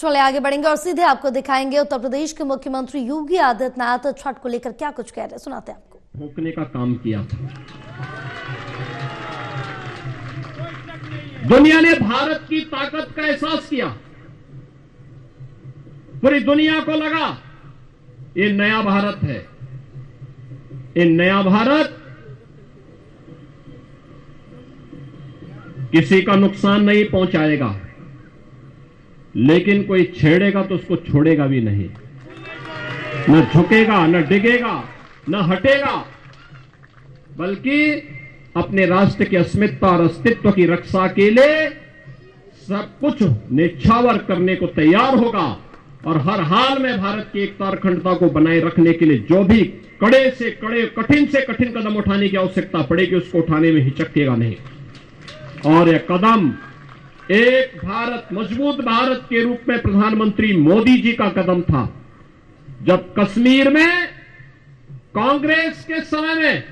चले आगे बढ़ेंगे और सीधे आपको दिखाएंगे उत्तर प्रदेश के मुख्यमंत्री योगी आदित्यनाथ छठ को लेकर क्या कुछ कह रहे हैं, सुनाते हैं आपको। फूंकने का काम किया था। दुनिया ने भारत की ताकत का एहसास किया। पूरी दुनिया को लगा ये नया भारत है। ये नया भारत किसी का नुकसान नहीं पहुंचाएगा, लेकिन कोई छेड़ेगा तो उसको छोड़ेगा भी नहीं। न झुकेगा, न डिगेगा, न हटेगा, बल्कि अपने राष्ट्र की अस्मिता और अस्तित्व की रक्षा के लिए सब कुछ निछावर करने को तैयार होगा और हर हाल में भारत की एकता और अखंडता को बनाए रखने के लिए जो भी कड़े से कड़े, कठिन से कठिन कदम उठाने की आवश्यकता पड़ेगी उसको उठाने में हिचकेगा नहीं। और यह कदम एक भारत, मजबूत भारत के रूप में प्रधानमंत्री मोदी जी का कदम था। जब कश्मीर में कांग्रेस के समय में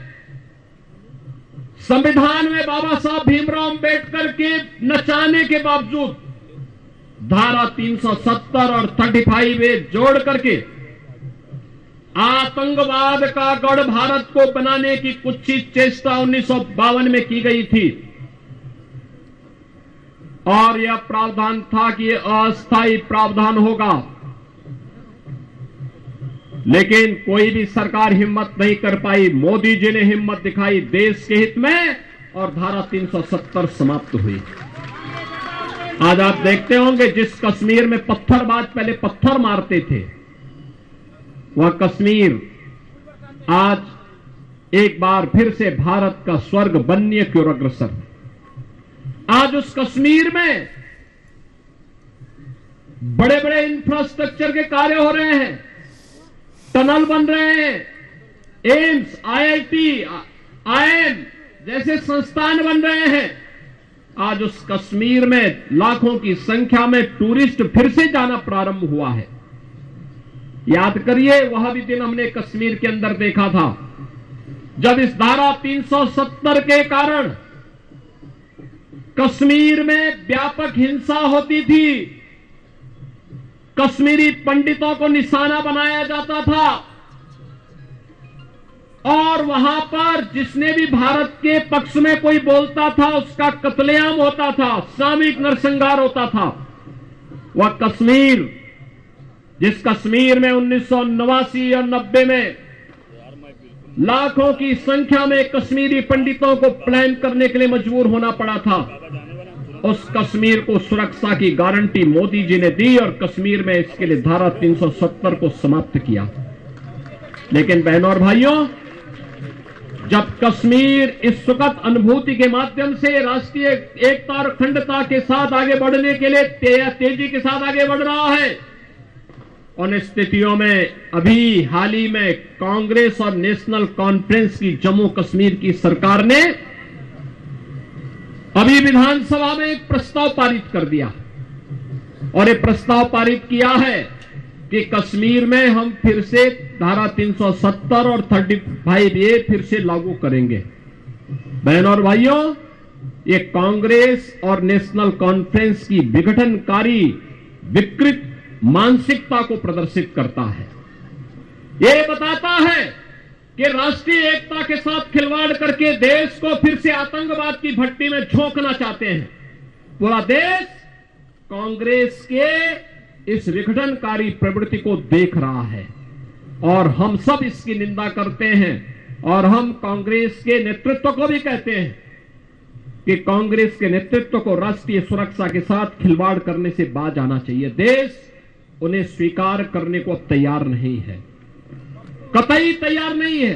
संविधान में बाबा साहब भीमराव अंबेडकर के नचाने के बावजूद धारा 370 और 35A जोड़ करके आतंकवाद का गढ़ भारत को बनाने की कुछ चेष्टा 1952 में की गई थी और यह प्रावधान था कि यह अस्थायी प्रावधान होगा, लेकिन कोई भी सरकार हिम्मत नहीं कर पाई। मोदी जी ने हिम्मत दिखाई देश के हित में और धारा 370 समाप्त हुई। आज आप देखते होंगे जिस कश्मीर में पत्थरबाज पहले पत्थर मारते थे, वह कश्मीर आज एक बार फिर से भारत का स्वर्ग बनने की ओर अग्रसर है। आज उस कश्मीर में बड़े बड़े इंफ्रास्ट्रक्चर के कार्य हो रहे हैं, टनल बन रहे हैं, एम्स, IIT, IIM जैसे संस्थान बन रहे हैं। आज उस कश्मीर में लाखों की संख्या में टूरिस्ट फिर से जाना प्रारंभ हुआ है। याद करिए, वह भी दिन हमने कश्मीर के अंदर देखा था जब इस धारा 370 के कारण कश्मीर में व्यापक हिंसा होती थी। कश्मीरी पंडितों को निशाना बनाया जाता था और वहां पर जिसने भी भारत के पक्ष में कोई बोलता था उसका कत्लेआम होता था, सामूहिक नरसंहार होता था। वह कश्मीर, जिस कश्मीर में 1989 और 90 में लाखों की संख्या में कश्मीरी पंडितों को प्लान करने के लिए मजबूर होना पड़ा था, उस कश्मीर को सुरक्षा की गारंटी मोदी जी ने दी और कश्मीर में इसके लिए धारा 370 को समाप्त किया। लेकिन बहनों और भाइयों, जब कश्मीर इस सुखद अनुभूति के माध्यम से राष्ट्रीय एकता और अखंडता के साथ आगे बढ़ने के लिए तेजी के साथ आगे बढ़ रहा है, उन स्थितियों में अभी हाल ही में कांग्रेस और नेशनल कॉन्फ्रेंस की जम्मू कश्मीर की सरकार ने अभी विधानसभा में एक प्रस्ताव पारित कर दिया और ये प्रस्ताव पारित किया है कि कश्मीर में हम फिर से धारा 370 और 35A फिर से लागू करेंगे। बहनों और भाइयों, ये कांग्रेस और नेशनल कॉन्फ्रेंस की विघटनकारी विकृत मानसिकता को प्रदर्शित करता है। ये बताता है कि राष्ट्रीय एकता के साथ खिलवाड़ करके देश को फिर से आतंकवाद की भट्टी में झोंकना चाहते हैं। पूरा देश कांग्रेस के इस विघटनकारी प्रवृत्ति को देख रहा है और हम सब इसकी निंदा करते हैं और हम कांग्रेस के नेतृत्व को भी कहते हैं कि कांग्रेस के नेतृत्व को राष्ट्रीय सुरक्षा के साथ खिलवाड़ करने से बाज आना चाहिए। देश उन्हें स्वीकार करने को तैयार नहीं है, कतई तैयार नहीं है।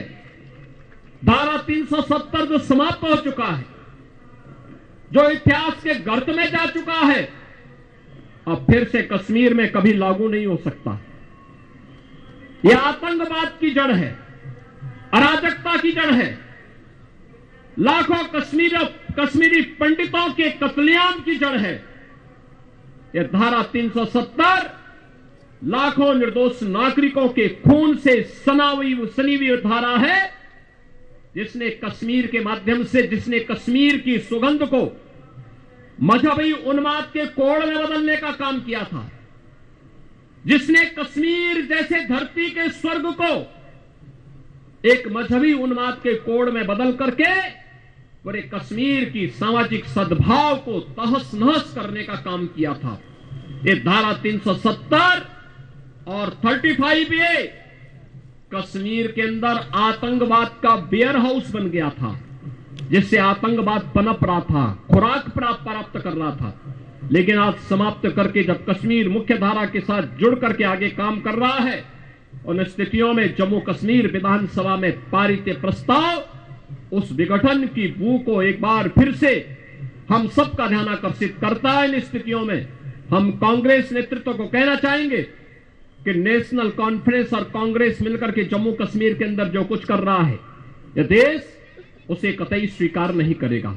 धारा 370 जो समाप्त हो चुका है, जो इतिहास के गर्त में जा चुका है, अब फिर से कश्मीर में कभी लागू नहीं हो सकता। यह आतंकवाद की जड़ है, अराजकता की जड़ है, लाखों कश्मीरी पंडितों के कत्लेआम की जड़ है। यह धारा 370 लाखों निर्दोष नागरिकों के खून से सनी हुई धारा है, जिसने कश्मीर के माध्यम से, जिसने कश्मीर की सुगंध को मजहबी उन्माद के कोड़ में बदलने का काम किया था। जिसने कश्मीर जैसे धरती के स्वर्ग को एक मजहबी उन्माद के कोड में बदल करके पूरे कश्मीर की सामाजिक सद्भाव को तहस नहस करने का काम किया था। ये धारा 370 और 35A कश्मीर के अंदर आतंकवाद का बेयर हाउस बन गया था, जिससे आतंकवाद पनप रहा था, खुराक प्राप्त कर रहा था। लेकिन आज समाप्त करके जब कश्मीर मुख्य धारा के साथ जुड़ करके आगे काम कर रहा है, उन स्थितियों में जम्मू कश्मीर विधानसभा में पारित प्रस्ताव उस विघटन की बू को एक बार फिर से हम सबका ध्यान आकर्षित करता है। इन स्थितियों में हम कांग्रेस नेतृत्व को कहना चाहेंगे कि नेशनल कॉन्फ्रेंस और कांग्रेस मिलकर के जम्मू कश्मीर के अंदर जो कुछ कर रहा है, यह देश उसे कतई स्वीकार नहीं करेगा,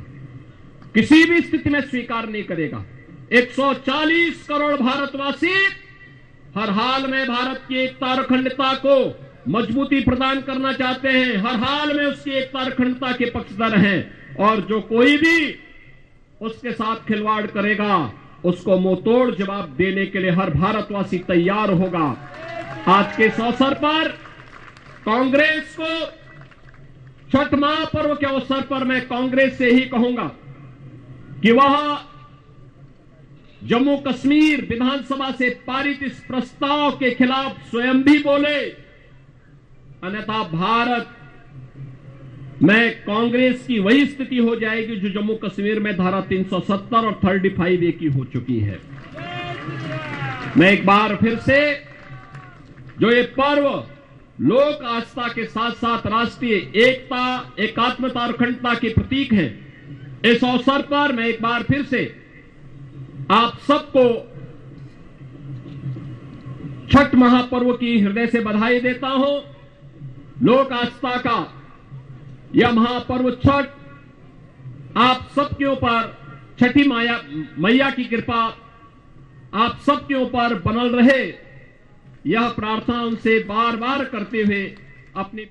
किसी भी स्थिति में स्वीकार नहीं करेगा। 140 करोड़ भारतवासी हर हाल में भारत की एकता और अखंडता को मजबूती प्रदान करना चाहते हैं, हर हाल में उसकी एकता और अखंडता के पक्षधर हैं, और जो कोई भी उसके साथ खिलवाड़ करेगा उसको मुंहतोड़ जवाब देने के लिए हर भारतवासी तैयार होगा। आज के इस अवसर पर कांग्रेस को छठ महापर्व के अवसर पर मैं कांग्रेस से ही कहूंगा कि वह जम्मू कश्मीर विधानसभा से पारित इस प्रस्ताव के खिलाफ स्वयं भी बोले, अन्यथा भारत में कांग्रेस की वही स्थिति हो जाएगी जो जम्मू कश्मीर में धारा 370 और 35A की हो चुकी है। मैं एक बार फिर से जो ये पर्व लोक आस्था के साथ साथ राष्ट्रीय एकता, एकात्मता और अखंडता के प्रतीक हैं, इस अवसर पर मैं एक बार फिर से आप सबको छठ महापर्व की हृदय से बधाई देता हूं। लोक आस्था का यह महापर्व छठ आप सबके ऊपर, छठी मैया की कृपा आप सबके ऊपर बनल रहे, यह प्रार्थना उनसे बार बार करते हुए अपनी